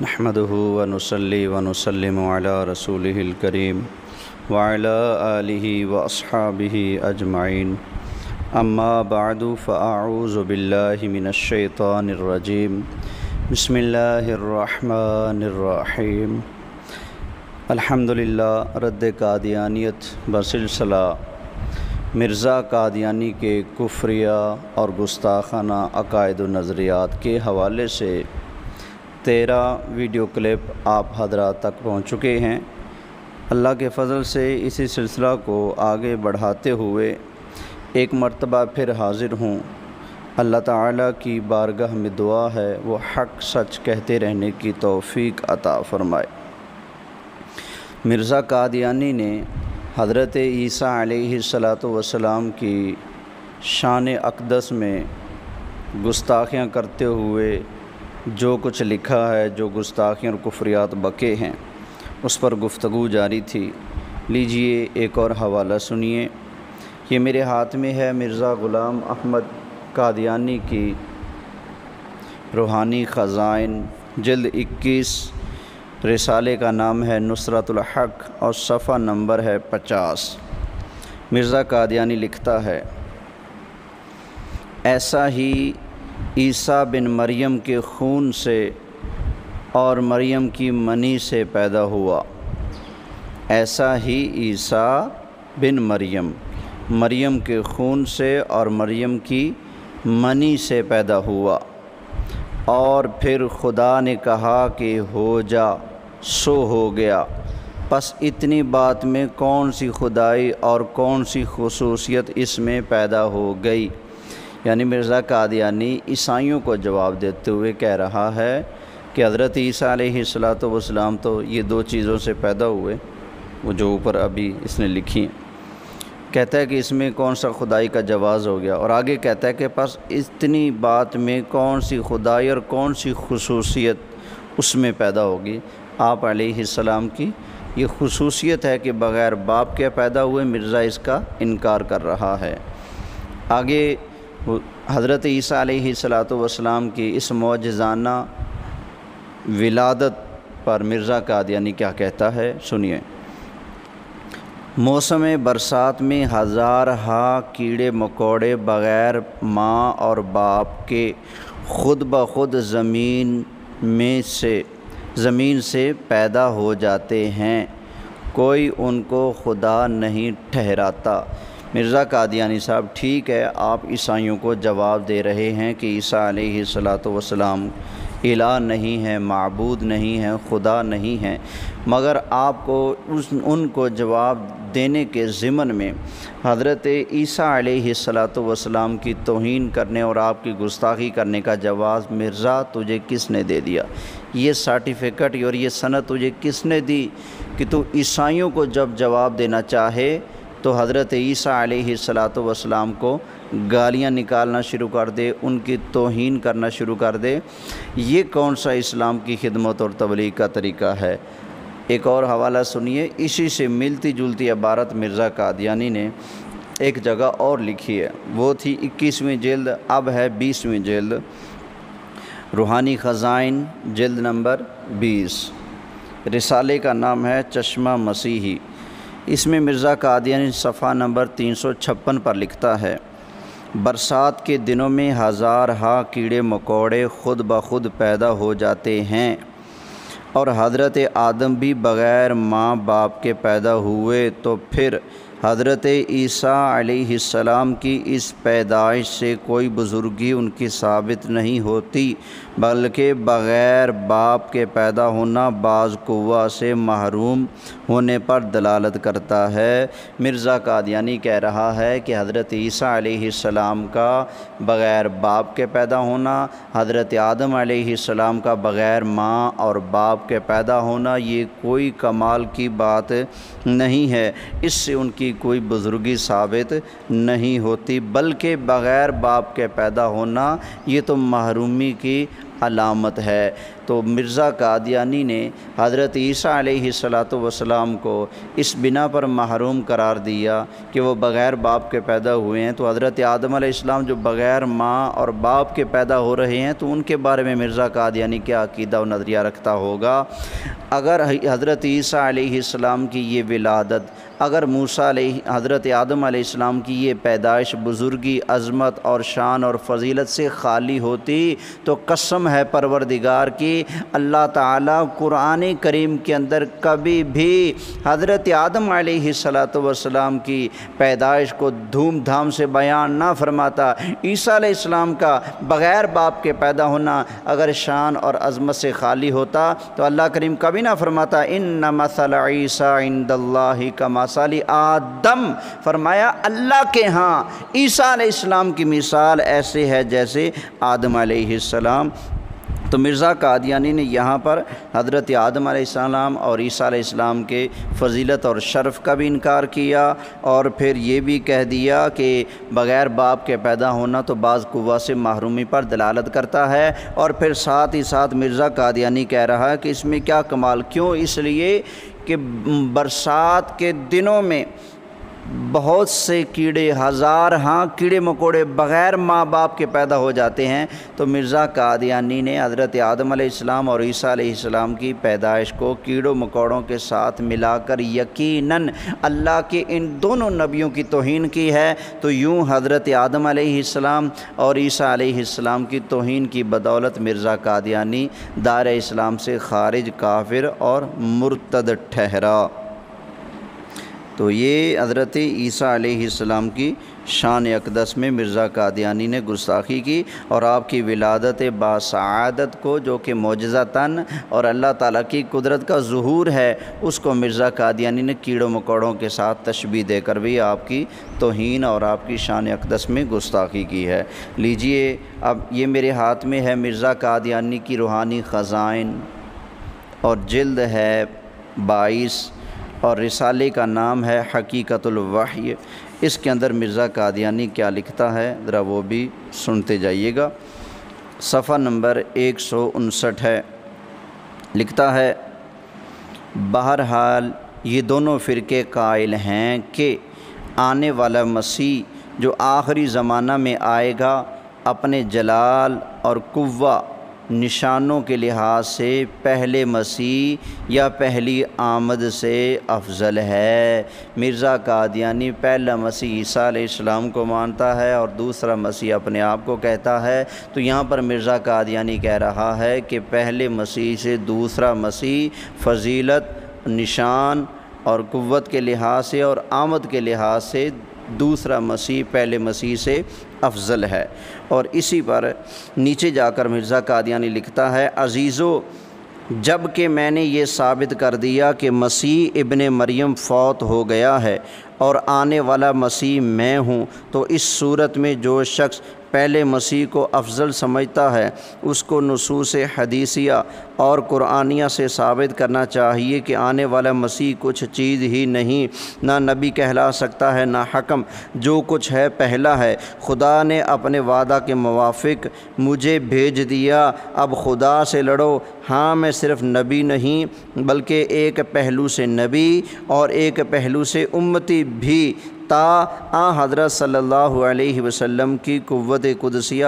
نحمده ونصلي ونسلم على رسوله الكريم وعلى آله وأصحابه أجمعين أما بعد فأعوذ بالله من الشيطان الرجيم بسم الله الرحمن الرحيم الحمدللہ رد قادیانیت بسلسلہ مرزا قادیانی کے کفریہ اور گستاخانہ عقائد و نظریات کے حوالے سے 13 ویڈیو کلپ آپ حضرات تک پہنچ چکے ہیں۔ اللہ کے فضل سے اسی سلسلہ کو آگے بڑھاتے ہوئے ایک مرتبہ پھر حاضر ہوں۔ اللہ تعالیٰ کی بارگاہ میں دعا ہے وہ حق سچ کہتے رہنے کی توفیق عطا فرمائے۔ مرزا قادیانی نے حضرت عیسیٰ علیہ السلام کی شان اقدس میں گستاخیاں کرتے ہوئے جو کچھ لکھا ہے، جو گستاخیاں اور کفریات بکے ہیں، اس پر گفتگو جاری تھی۔ لیجئے ایک اور حوالہ سنیے۔ یہ میرے ہاتھ میں ہے مرزا غلام احمد قادیانی کی روحانی خزائن، جلد 21، رسالے کا نام ہے نصرت الحق اور صفحہ نمبر ہے 50۔ مرزا قادیانی لکھتا ہے، ایسا ہی عیسیٰ بن مریم کے خون سے اور مریم کی منی سے پیدا ہوا۔ ایسا ہی عیسیٰ بن مریم کے خون سے اور مریم کی منی سے پیدا ہوا، اور پھر خدا نے کہا کہ ہو جا، سو ہو گیا۔ پس اتنی بات میں کون سی خدائی اور کون سی خصوصیت اس میں پیدا ہو گئی؟ یعنی مرزا قادیانی عیسائیوں کو جواب دیتے ہوئے کہہ رہا ہے کہ حضرت عیسیٰ علیہ السلام تو یہ 2 چیزوں سے پیدا ہوئے، وہ جو اوپر ابھی اس نے لکھی ہیں۔ کہتا ہے کہ اس میں کون سا خدائی کا جواز ہو گیا، اور آگے کہتا ہے کہ پس اتنی بات میں کون سی خدائی اور کون سی خصوصیت اس میں پیدا ہوگی۔ آپ علیہ السلام کی یہ خصوصیت ہے کہ بغیر باپ کے پیدا ہوئے، مرزا اس کا انکار کر رہا ہے۔ آگے حضرت عیسیٰ علیہ السلام کی اس معجزانہ ولادت پر مرزا قادیانی کیا کہتا ہے، سنیے۔ موسم برسات میں ہزارہا کیڑے مکوڑے بغیر ماں اور باپ کے خود بخود زمین سے پیدا ہو جاتے ہیں، کوئی ان کو خدا نہیں ٹھہراتا۔ مرزا قادیانی صاحب، ٹھیک ہے، آپ عیسائیوں کو جواب دے رہے ہیں کہ عیسیٰ علیہ السلام الہ نہیں ہے، معبود نہیں ہے، خدا نہیں ہے، مگر آپ کو ان کو جواب دینے کے ضمن میں حضرت عیسیٰ علیہ السلام کی توہین کرنے اور آپ کی گستاخی کرنے کا جواز مرزا تجھے کس نے دے دیا؟ یہ سرٹیفکیٹ اور یہ سند تجھے کس نے دی کہ تو عیسائیوں کو جب جواب دینا چاہے تو حضرت عیسیٰ علیہ السلام کو گالیاں نکالنا شروع کر دے، ان کی توہین کرنا شروع کر دے؟ یہ کون سا اسلام کی خدمت اور تبلیغ کا طریقہ ہے؟ ایک اور حوالہ سنیے۔ اسی سے ملتی جلتی عبارت مرزا قادیانی نے ایک جگہ اور لکھی ہے، وہ تھی 21ویں جلد، اب ہے 20ویں جلد، روحانی خزائن، جلد نمبر 20، رسالے کا نام ہے چشمہ مسیحی۔ اس میں مرزا قادیانی صفحہ نمبر 356 پر لکھتا ہے، برسات کے دنوں میں ہزارہا کیڑے مکوڑے خود بخود پیدا ہو جاتے ہیں، اور حضرت آدم بھی بغیر ماں باپ کے پیدا ہوئے، تو پھر حضرت عیسیٰ علیہ السلام کی اس پیدائش سے کوئی بزرگی ان کی ثابت نہیں ہوتی، بلکہ بغیر باپ کے پیدا ہونا بعض قوہ سے محروم ہونے پر دلالت کرتا ہے۔ مرزا قادیانی کہہ رہا ہے کہ حضرت عیسیٰ علیہ السلام کا بغیر باپ کے پیدا ہونا، حضرت آدم علیہ السلام کا بغیر ماں اور باپ کے پیدا ہونا، یہ کوئی کمال کی بات نہیں ہے، اس سے ان کی کوئی بزرگی ثابت نہیں ہوتی، بلکہ بغیر باپ کے پیدا ہونا یہ تو محرومی کی علامت ہے۔ تو مرزا قادیانی نے حضرت عیسیٰ علیہ السلام کو اس بنا پر محروم قرار دیا کہ وہ بغیر باپ کے پیدا ہوئے ہیں، تو حضرت آدم علیہ السلام جو بغیر ماں اور باپ کے پیدا ہو رہے ہیں تو ان کے بارے میں مرزا قادیانی کیا عقیدہ و نظریہ رکھتا ہوگا؟ اگر حضرت عیسیٰ علیہ السلام کی یہ ولادت، اگر حضرت آدم علیہ السلام کی یہ پیدائش بزرگی، عظمت اور شان اور فضیلت سے خالی ہوتی تو قسم ہے پروردگار کی، اللہ تعالیٰ قرآن کریم کے اندر کبھی بھی حضرت آدم علیہ السلام کی پیدائش کو دھوم دھام سے بیان نہ فرماتا۔ عیسیٰ علیہ السلام کا بغیر باپ کے پیدا ہونا اگر شان اور عظمت سے خالی ہوتا تو اللہ کریم کبھی نہ فرماتا ان مثل عیسیٰ عند اللہ کمثل آدم، فرمایا اللہ کے ہاں عیسیٰ علیہ السلام کی مثال ایسے ہے جیسے آدم علیہ السلام۔ تو مرزا قادیانی نے یہاں پر حضرت آدم علیہ السلام اور عیسیٰ علیہ السلام کے فضیلت اور شرف کا بھی انکار کیا، اور پھر یہ بھی کہہ دیا کہ بغیر باپ کے پیدا ہونا تو بعض قوہ سے محرومی پر دلالت کرتا ہے، اور پھر ساتھ ہی ساتھ مرزا قادیانی کہہ رہا ہے کہ اس میں کیا کمال، کیوں؟ اس لیے کہ برسات کے دنوں میں بہت سے کیڑے، ہزار کیڑے مکوڑے بغیر ماں باپ کے پیدا ہو جاتے ہیں۔ تو مرزا قادیانی نے حضرت آدم علیہ السلام اور عیسیٰ علیہ السلام کی پیدائش کو کیڑوں مکوڑوں کے ساتھ ملا کر یقیناً اللہ کے ان دونوں نبیوں کی توہین کی ہے۔ تو یوں حضرت آدم علیہ السلام اور عیسیٰ علیہ السلام کی توہین کی بدولت مرزا قادیانی دائرہ اسلام سے خارج، کافر اور مرتد ٹھہرا۔ تو یہ حضرت عیسیٰ علیہ السلام کی شان اقدس میں مرزا قادیانی نے گستاخی کی، اور آپ کی ولادت باسعادت کو جو کہ معجزتاً اور اللہ تعالیٰ کی قدرت کا ظہور ہے، اس کو مرزا قادیانی نے کیڑوں مکوڑوں کے ساتھ تشبیہ دے کر بھی آپ کی توہین اور آپ کی شان اقدس میں گستاخی کی ہے۔ لیجئے اب یہ میرے ہاتھ میں ہے مرزا قادیانی کی روحانی خزائن، اور جلد ہے 22، اور رسالے کا نام ہے حقیقت الوحی۔ اس کے اندر مرزا قادیانی کیا لکھتا ہے ذرا وہ بھی سنتے جائیے گا۔ صفحہ نمبر 159 ہے، لکھتا ہے بہرحال یہ دونوں فرقے قائل ہیں کہ آنے والا مسیح جو آخری زمانہ میں آئے گا اپنے جلال اور قوہ نشانوں کے لحاظ سے پہلے مسیح یا پہلی آمد سے افضل ہے۔ مرزا قادیانی پہلا مسیح عیسیٰ علیہ السلام کو مانتا ہے اور دوسرا مسیح اپنے آپ کو کہتا ہے۔ تو یہاں پر مرزا قادیانی کہہ رہا ہے کہ پہلے مسیح سے دوسرا مسیح فضیلت، نشان اور قوت کے لحاظ سے اور آمد کے لحاظ سے دوسرا مسیح پہلے مسیح سے افضل ہے۔ اور اسی پر نیچے جا کر مرزا قادیانی لکھتا ہے عزیزو، جب کہ میں نے یہ ثابت کر دیا کہ مسیح ابن مریم فوت ہو گیا ہے اور آنے والا مسیح میں ہوں، تو اس صورت میں جو شخص پہلے مسیح کو افضل سمجھتا ہے اس کو نصوص حدیثیہ اور قرآنیہ سے ثابت کرنا چاہیے کہ آنے والا مسیح کچھ چیز ہی نہیں، نہ نبی کہلا سکتا ہے نہ حکم، جو کچھ ہے پہلا ہے۔ خدا نے اپنے وعدہ کے موافق مجھے بھیج دیا، اب خدا سے لڑو۔ ہاں میں صرف نبی نہیں بلکہ ایک پہلو سے نبی اور ایک پہلو سے امتی بھی، تا حضرت صلی اللہ علیہ وسلم کی قوت قدسیہ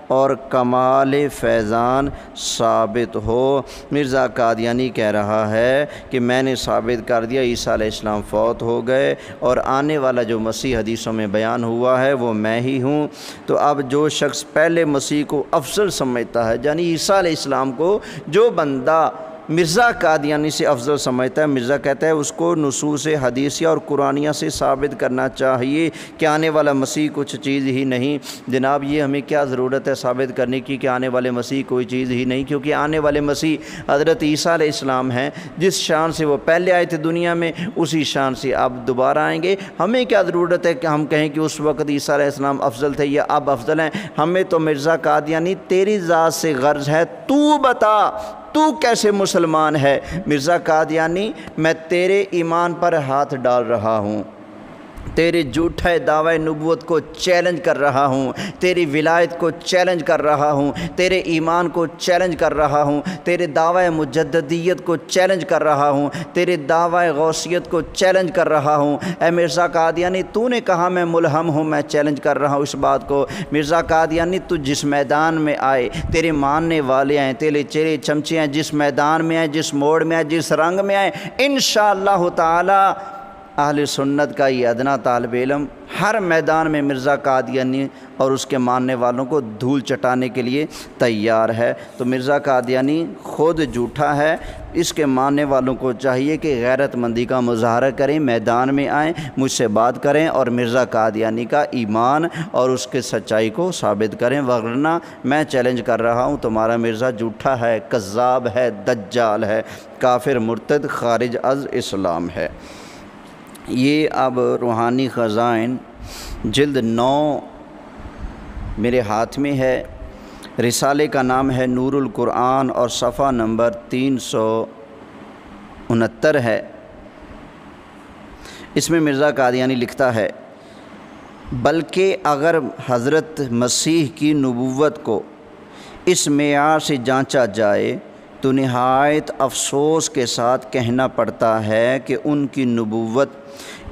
اور کمال فیضان ثابت ہو۔ مرزا قادیانی کہہ رہا ہے کہ میں نے ثابت کر دیا عیسیٰ علیہ السلام فوت ہو گئے اور آنے والا جو مسیح حدیثوں میں بیان ہوا ہے وہ میں ہی ہوں۔ تو اب جو شخص پہلے مسیح کو افضل سمجھتا ہے، یعنی عیسیٰ علیہ السلام کو جو بندہ مرزا قادیانی سے افضل سمجھتا ہے، مرزا کہتا ہے اس کو نصوص حدیثیہ اور قرآنیہ سے ثابت کرنا چاہیے کہ آنے والا مسیح کچھ چیز ہی نہیں۔ جناب یہ ہمیں کیا ضرورت ہے ثابت کرنے کی کہ آنے والے مسیح کوئی چیز ہی نہیں، کیونکہ آنے والے مسیح حضرت عیسیٰ علیہ السلام ہیں، جس شان سے وہ پہلے آئے تھے دنیا میں اسی شان سے اب دوبارہ آئیں گے۔ ہمیں کیا ضرورت ہے کہ ہم کہیں کہ اس وقت عیسیٰ علیہ السلام افضل تھے یا اب افضل ہیں؟ ہمیں تو مرزا قادیانی تیری ذات سے غرض ہے، تو بتا تو کیسے مسلمان ہے؟ مرزا قادیانی میں تیرے ایمان پر ہاتھ ڈال رہا ہوں، تیرے جھوٹے دعوی نبوت کو چیلنج کر رہا ہوں، تیری ولایت کو چیلنج کر رہا ہوں، تیرے ایمان کو چیلنج کر رہا ہوں، تیرے دعوی مجددیت کو چیلنج کر رہا ہوں، تیرے دعوی غوثیت کو چیلنج کر رہا ہوں۔ اے مرزا قادیانی، تو نے کہا میں ملہم ہوں، میں چیلنج کر رہا ہوں اس بات کو۔ مرزا قادیانی، تو جس میدان میں آئے، تیرے ماننے والے آئیں، تیرے چہرے چمچے ہیں، جس میدان میں آئیں، جس موڑ میں آئیں، جس رنگ میں آئیں، انشاءاللہ تعالی اہل سنت کا یہ ادنا طالب علم ہر میدان میں مرزا قادیانی اور اس کے ماننے والوں کو دھول چٹانے کے لیے تیار ہے۔ تو مرزا قادیانی خود جھوٹا ہے، اس کے ماننے والوں کو چاہیے کہ غیرت مندی کا مظاہرہ کریں، میدان میں آئیں، مجھ سے بات کریں اور مرزا قادیانی کا ایمان اور اس کے سچائی کو ثابت کریں، ورنہ میں چیلنج کر رہا ہوں تمہارا مرزا جھوٹا ہے، کذاب ہے، دجال ہے، کافر مرتد خارج از اسلام ہے۔ یہ اب روحانی خزائن جلد 9 میرے ہاتھ میں ہے۔ رسالے کا نام ہے نور القرآن اور صفحہ نمبر 369 ہے۔ اس میں مرزا قادیانی لکھتا ہے، بلکہ اگر حضرت مسیح کی نبوت کو اس معیار سے جانچا جائے تو نہایت افسوس کے ساتھ کہنا پڑتا ہے کہ ان کی نبوت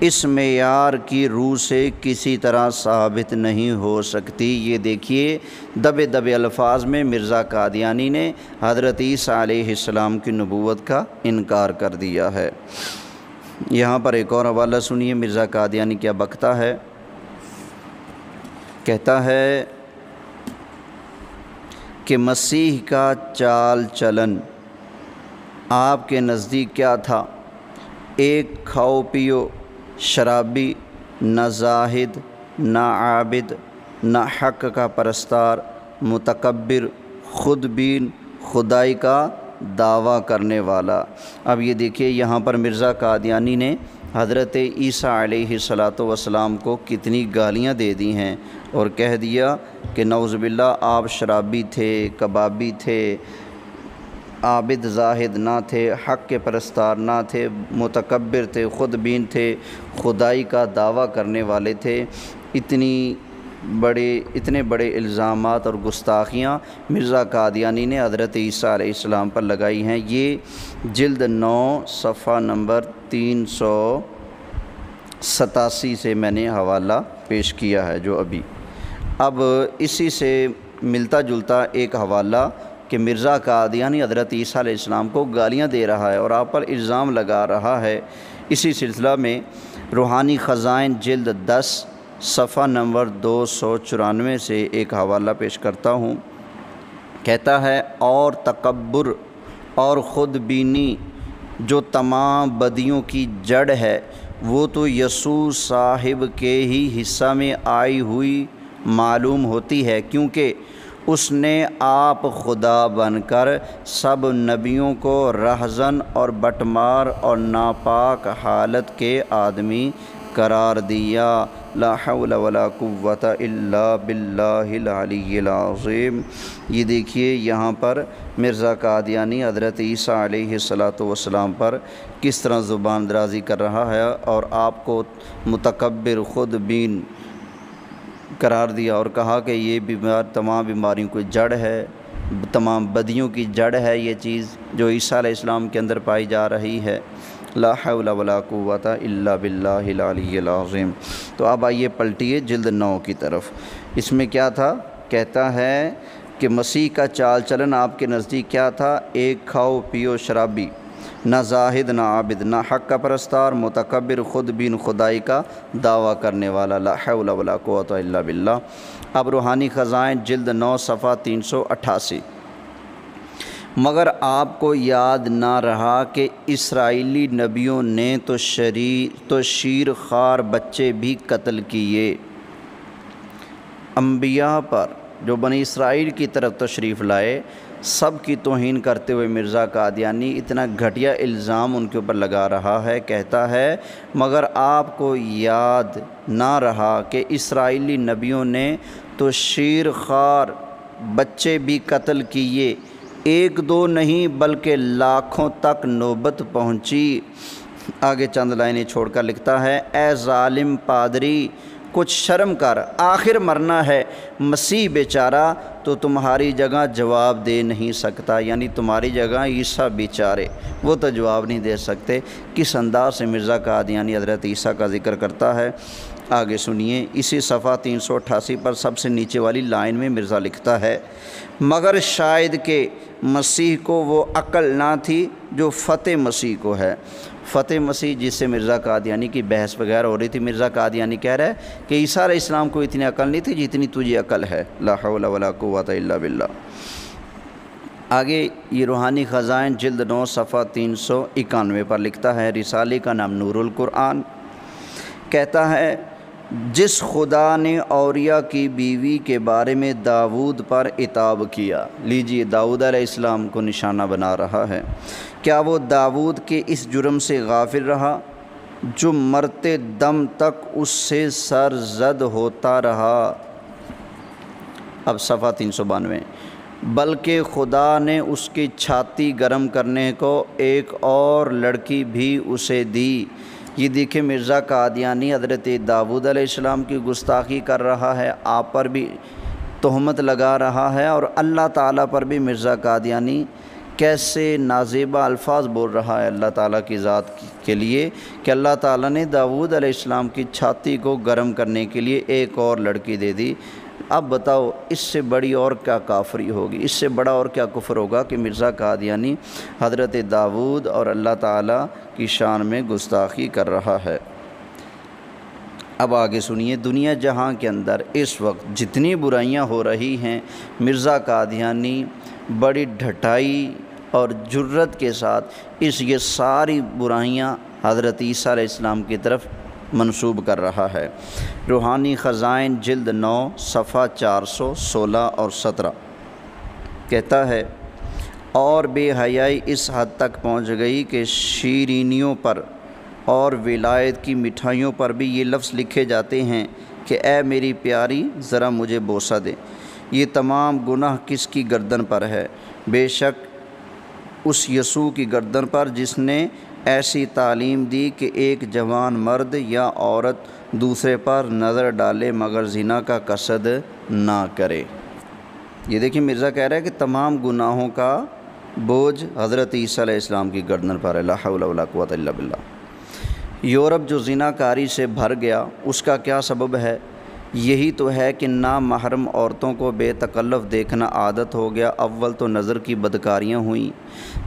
اس معیار کی روح سے کسی طرح ثابت نہیں ہو سکتی۔ یہ دیکھیے دبے دبے الفاظ میں مرزا قادیانی نے حضرت عیسیٰ علیہ السلام کی نبوت کا انکار کر دیا ہے۔ یہاں پر ایک اور حوالہ سنیے مرزا قادیانی کیا بکتا ہے۔ کہتا ہے کہ مسیح کا چال چلن آپ کے نزدیک کیا تھا؟ ایک کھاؤ پیو شرابی، نہ زاہد، نہ عابد، نہ حق کا پرستار، متکبر، خود بین، خدائی کا دعویٰ کرنے والا۔ اب یہ دیکھیے یہاں پر مرزا قادیانی نے حضرت عیسیٰ علیہ السلام کو کتنی گالیاں دے دی ہیں اور کہہ دیا کہ نعوذ باللہ آپ شرابی تھے، کبابی تھے، عابد زاہد نہ تھے، حق کے پرستار نہ تھے، متکبر تھے، خود بین تھے، خدائی کا دعویٰ کرنے والے تھے۔ اتنے بڑے الزامات اور گستاخیاں مرزا قادیانی نے حضرت عیسیٰ علیہ السلام پر لگائی ہیں۔ یہ جلد 9 صفحہ نمبر 387 سے میں نے حوالہ پیش کیا ہے جو ابھی۔ اب اسی سے ملتا جلتا ایک حوالہ کہ مرزا قادیانی حضرت عیسیٰ علیہ السلام کو گالیاں دے رہا ہے اور آپ پر الزام لگا رہا ہے۔ اسی سلسلہ میں روحانی خزائن جلد 10 صفحہ نمبر 294 سے ایک حوالہ پیش کرتا ہوں۔ کہتا ہے، اور تکبر اور خود بینی جو تمام بدیوں کی جڑ ہے وہ تو یسوع صاحب کے ہی حصہ میں آئی ہوئی معلوم ہوتی ہے، کیونکہ اس نے آپ خدا بن کر سب نبیوں کو رہزن اور بٹمار اور ناپاک حالت کے آدمی قرار دیا۔ لا حول ولا قوت الا باللہ العلی العظیم۔ یہ دیکھیے یہاں پر مرزا قادیانی حضرت عیسیٰ علیہ السلام پر کس طرح زبان درازی کر رہا ہے اور آپ کو متکبر، خود بین قرار دیا اور کہا کہ یہ تمام بیماریوں کی جڑ ہے، تمام بدیوں کی جڑ ہے یہ چیز جو عیسیٰ علیہ السلام کے اندر پائی جا رہی ہے۔ لا حول ولا قوت الا باللہ العلی العظیم۔ تو اب آئیے پلٹیے جلد 9 کی طرف۔ اس میں کیا تھا؟ کہتا ہے کہ مسیح کا چال چلن آپ کے نزدیک کیا تھا؟ ایک کھاؤ پیو شرابی، نہ زاہد، نہ عابد، نہ حق کا پرستار، متکبر، خود بین، خدائی کا دعویٰ کرنے والا۔ لا حول ولا قوت الا باللہ۔ اب روحانی خزائن جلد 9 صفحہ 388۔ مگر آپ کو یاد نہ رہا کہ اسرائیلی نبیوں نے تو شیر خوار بچے بھی قتل کیے۔ انبیاء پر جو بنی اسرائیل کی طرف تشریف لائے سب کی توہین کرتے ہوئے مرزا قادیانی اتنا گھٹیا الزام ان کے اوپر لگا رہا ہے۔ کہتا ہے مگر آپ کو یاد نہ رہا کہ اسرائیلی نبیوں نے تو شیر خوار بچے بھی قتل کیے، ایک دو نہیں بلکہ لاکھوں تک نوبت پہنچی۔ آگے چند لائنیں چھوڑ کر لکھتا ہے، اے ظالم پادری کچھ شرم کر، آخر مرنا ہے مسیح بیچارہ تو تمہاری جگہ جواب دے نہیں سکتا، یعنی تمہاری جگہ عیسیٰ بیچارے وہ تو جواب نہیں دے سکتے۔ کس انداز سے مرزا قادیانی حضرت عیسیٰ کا ذکر کرتا ہے، آگے سنیے۔ اسی صفحہ 388 پر سب سے نیچے والی لائن میں مرزا لکھتا ہے، مگر شاید کہ مسیح کو وہ عقل نہ تھی جو فتح مسیح کو ہے۔ فتح مسیح جس سے مرزا قادیانی کی بحث وغیرہ ہو رہی تھی، مرزا قادیانی کہہ رہا ہے کہ عیسیٰ علیہ السلام کو اتنی عقل نہیں تھی جتنی تجھے عقل ہے، لا حول ولا قوت الا باللہ۔ آگے یہ روحانی خزائن جلد 9 صفحہ 391 پر لکھتا ہے، رسالے کا نام نور القرآن، کہتا ہے جس خدا نے اولیاء کی بیوی کے بارے میں داؤد پر عتاب کیا، لیجئے داؤد علیہ السلام کو نشانہ بنا رہا ہے، کیا وہ داؤد کے اس جرم سے غافل رہا جو مرتے دم تک اس سے سرزد ہوتا رہا۔ اب صفحہ 392، بلکہ خدا نے اس کی چھاتی گرم کرنے کو ایک اور لڑکی بھی اسے دی۔ یہ دیکھیں مرزا قادیانی حضرت داؤد علیہ السلام کی گستاخی کر رہا ہے، آپ پر بھی تہمت لگا رہا ہے، اور اللہ تعالیٰ پر بھی مرزا قادیانی کیسے نازیبا الفاظ بول رہا ہے اللہ تعالیٰ کی ذات کے لیے کہ اللہ تعالیٰ نے داؤد علیہ السلام کی چھاتی کو گرم کرنے کے لیے ایک اور لڑکی دے دی۔ اب بتاؤ اس سے بڑی اور کیا کافری ہوگی، اس سے بڑا اور کیا کفر ہوگا کہ مرزا قادیانی حضرت داؤد اور اللہ تعالیٰ کی شان میں گستاخی کر رہا ہے۔ اب آگے سنیے، دنیا جہاں کے اندر اس وقت جتنی برائیاں ہو رہی ہیں، مرزا قادیانی بڑی ڈھٹائی اور جرت کے ساتھ یہ ساری برائیاں حضرت عیسیٰ علیہ السلام کی طرف منسوب کر رہا ہے۔ روحانی خزائن جلد 9 صفحہ 416 اور 17 کہتا ہے، اور بے حیائی اس حد تک پہنچ گئی کہ شیرینیوں پر اور ولایت کی مٹھائیوں پر بھی یہ لفظ لکھے جاتے ہیں کہ اے میری پیاری ذرا مجھے بوسہ دے۔ یہ تمام گناہ کس کی گردن پر ہے؟ بے شک اس یسوع کی گردن پر جس نے ایسی تعلیم دی کہ ایک جوان مرد یا عورت دوسرے پر نظر ڈالے مگر زنا کا قصد نہ کرے۔ یہ دیکھیں مرزا کہہ رہا ہے کہ تمام گناہوں کا بوجھ حضرت عیسیٰ علیہ السلام کی گردن پر ہے، لا حول ولا قوت الا باللہ۔ یورپ جو زنا کاری سے بھر گیا، اس کا کیا سبب ہے؟ یہی تو ہے کہ نامحرم عورتوں کو بے تکلف دیکھنا عادت ہو گیا۔ اول تو نظر کی بدکاریاں ہوئیں،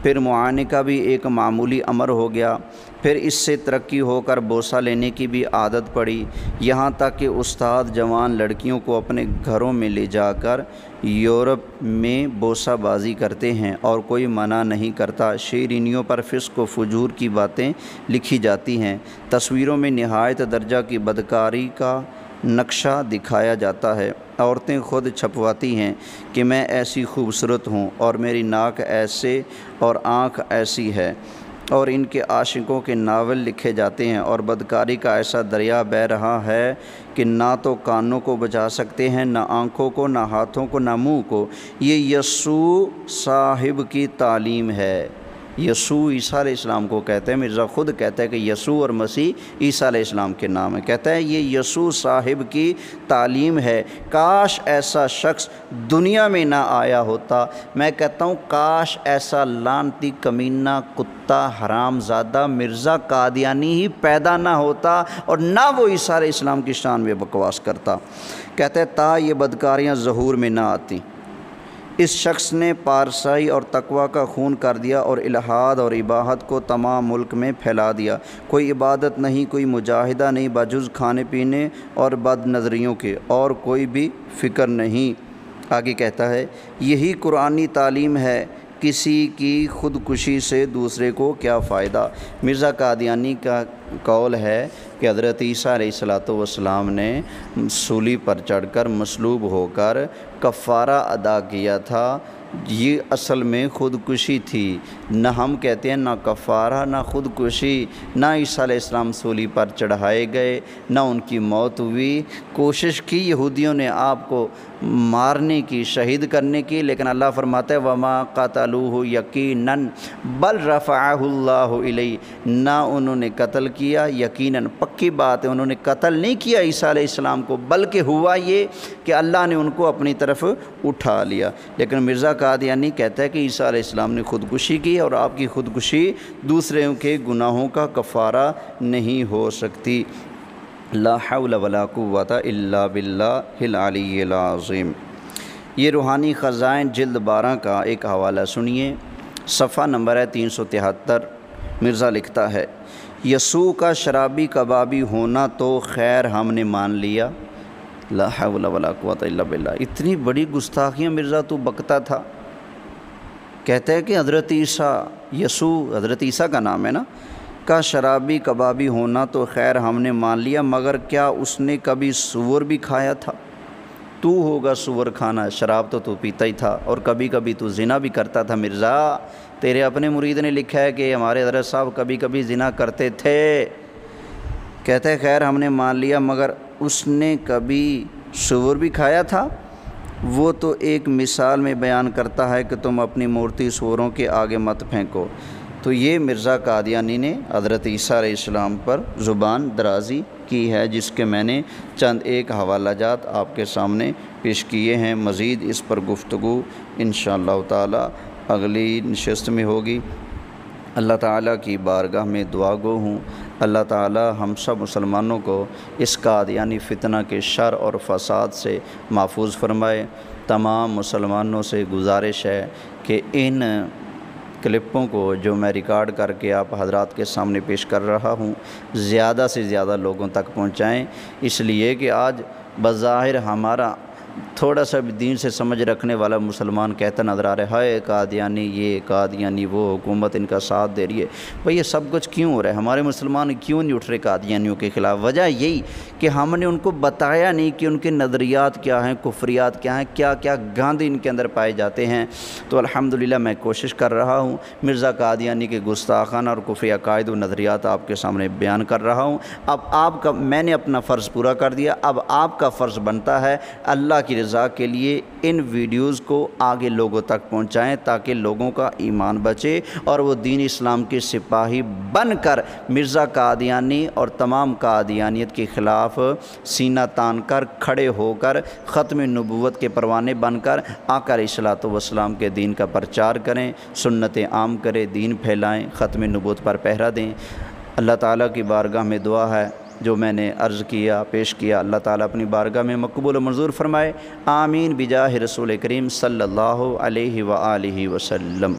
پھر معائنے کا بھی ایک معمولی امر ہو گیا، پھر اس سے ترقی ہو کر بوسہ لینے کی بھی عادت پڑی، یہاں تک کہ استاد جوان لڑکیوں کو اپنے گھروں میں لے جا کر یورپ میں بوسہ بازی کرتے ہیں اور کوئی منع نہیں کرتا۔ شیرینیوں پر فسق و فجور کی باتیں لکھی جاتی ہیں، تصویروں میں نہایت درجہ کی بدکاری کا نقشہ دکھایا جاتا ہے۔ عورتیں خود چھپواتی ہیں کہ میں ایسی خوبصورت ہوں اور میری ناک ایسے اور آنکھ ایسی ہے، اور ان کے عاشقوں کے ناول لکھے جاتے ہیں، اور بدکاری کا ایسا دریا بہہ رہا ہے کہ نہ تو کانوں کو بچا سکتے ہیں، نہ آنکھوں کو، نہ ہاتھوں کو، نہ منہ کو۔ یہ یسوع صاحب کی تعلیم ہے۔ یسوع عیسیٰ علیہ السلام کو کہتے ہیں، مرزا خود کہتا ہے کہ یسوع اور مسیح عیسیٰ علیہ السلام کے نام ہے، کہتا ہے یہ یسوع صاحب کی تعلیم ہے۔ کاش ایسا شخص دنیا میں نہ آیا ہوتا۔ میں کہتا ہوں کاش ایسا لعنتی کمینہ کتا حرام زادہ مرزا قادیانی ہی پیدا نہ ہوتا اور نہ وہ عیسیٰ علیہ السلام کی شان میں بکواس کرتا۔ کہتا ہے تا یہ بدکاریاں ظہور میں نہ آتی۔ اس شخص نے پارسائی اور تقوی کا خون کر دیا اور الحاد اور اباحت کو تمام ملک میں پھیلا دیا۔ کوئی عبادت نہیں، کوئی مجاہدہ نہیں بجز کھانے پینے اور بد نظریوں کے، اور کوئی بھی فکر نہیں۔ آگے کہتا ہے یہی قرآنی تعلیم ہے، کسی کی خودکشی سے دوسرے کو کیا فائدہ۔ مرزا قادیانی کا قول ہے کہ حضرت عیسیٰ علیہ السلام نے سولی پر چڑھ کر مصلوب ہو کر کفارہ ادا کیا تھا، یہ اصل میں خودکشی تھی۔ نہ ہم کہتے ہیں نہ کفارہ نہ خودکشی، نہ عیسیٰ علیہ السلام سولی پر چڑھائے گئے، نہ ان کی موت ہوئی۔ کوشش کی یہودیوں نے آپ کو مارنے کی، شہید کرنے کی، لیکن اللہ فرماتا ہے وما قتلوہ یقیناً بل رفعہ اللہ الیہ، نہ انہوں نے قتل کیا، یقیناً پکی بات ہے انہوں نے قتل نہیں کیا عیسیٰ علیہ السلام کو، بلکہ ہوا یہ کہ اللہ نے ان کو اپنی طرف اٹھا لیا۔ لیکن مرزا قادیانی کہتا ہے کہ عیسیٰ علیہ السلام نے خودکشی کی، اور آپ کی خودکشی دوسروں کے گناہوں کا کفارہ نہیں ہو سکتی۔ لا حول ولا قوت الا باللہ العلی العظیم۔ یہ روحانی خزائن جلد 12 کا ایک حوالہ سنیے، صفحہ نمبر ہے 373۔ مرزا لکھتا ہے یسوع کا شرابی کبابی ہونا تو خیر ہم نے مان لیا۔ لا حول ولا قوت الا باللہ۔ اتنی بڑی گستاخیاں مرزا تو بکتا تھا۔ کہتا ہے کہ حضرت عیسیٰ، یسوع حضرت عیسیٰ کا نام ہے نا، کا شرابی کبابی ہونا تو خیر ہم نے مان لیا، مگر کیا اس نے کبھی سور بھی کھایا تھا؟ تو ہوگا سور کھانا، شراب تو پیتا ہی تھا، اور کبھی کبھی تو زنا بھی کرتا تھا۔ مرزا تیرے اپنے مرید نے لکھا ہے کہ ہمارے حضرت صاحب کبھی کبھی زنا کرتے تھے۔ کہتا ہے خیر ہم نے مان لیا، مگر اس نے کبھی سور بھی کھایا تھا؟ وہ تو ایک مثال میں بیان کرتا ہے کہ تم اپنی مورتی سوروں کے آگے مت پھینکو۔ تو یہ مرزا قادیانی نے حضرت عیسیٰ علیہ السلام پر زبان درازی کی ہے، جس کے میں نے چند ایک حوالہ جات آپ کے سامنے پیش کیے ہیں۔ مزید اس پر گفتگو انشاءاللہ تعالی اگلی نشست میں ہوگی۔ اللہ تعالیٰ کی بارگاہ میں دعا گو ہوں، اللہ تعالیٰ ہم سب مسلمانوں کو اس قادیانی فتنہ کے شر اور فساد سے محفوظ فرمائے۔ تمام مسلمانوں سے گزارش ہے کہ ان کلپوں کو جو میں ریکارڈ کر کے آپ حضرات کے سامنے پیش کر رہا ہوں، زیادہ سے زیادہ لوگوں تک پہنچائیں، اس لیے کہ آج بظاہر ہمارا تھوڑا سا بھی دین سے سمجھ رکھنے والا مسلمان کہتا نظر آ رہا ہے قادیانی یہ قادیانی وہ، حکومت ان کا ساتھ دے رہی ہے۔ بھئی یہ سب کچھ کیوں ہو رہا ہے؟ ہمارے مسلمان کیوں نہیں اٹھ رہے قادیانیوں کے خلاف؟ وجہ یہی کہ ہم نے ان کو بتایا نہیں کہ ان کے نظریات کیا ہیں، کفریات کیا ہیں، کیا کیا گاندھی ان کے اندر پائے جاتے ہیں۔ تو الحمدللہ میں کوشش کر رہا ہوں، مرزا قادیانی کے گستاخانہ اور کفری عقائد و نظریات آپ کے سامنے بیان کر رہا ہوں۔ اب میں نے اپنا فرض پورا کر دیا، اب آپ کا فرض بنتا ہے اللہ کی رضا کے لیے ان ویڈیوز کو آگے لوگوں تک پہنچائیں، تاکہ لوگوں کا ایمان بچے اور وہ دین اسلام کے سپاہی بن کر مرزا قادیانی اور تمام قادیانیت کے خلاف سینہ تان کر کھڑے ہو کر ختم نبوت کے پروانے بن کر آقا علیہ الصلوۃ والسلام کے دین کا پرچار کریں، سنتیں عام کریں، دین پھیلائیں، ختم نبوت پر پہرا دیں۔ اللہ تعالیٰ کی بارگاہ میں دعا ہے جو میں نے عرض کیا پیش کیا، اللہ تعالیٰ اپنی بارگاہ میں مقبول و منظور فرمائے۔ آمین بجاہ رسول کریم صلی اللہ علیہ وآلہ وسلم۔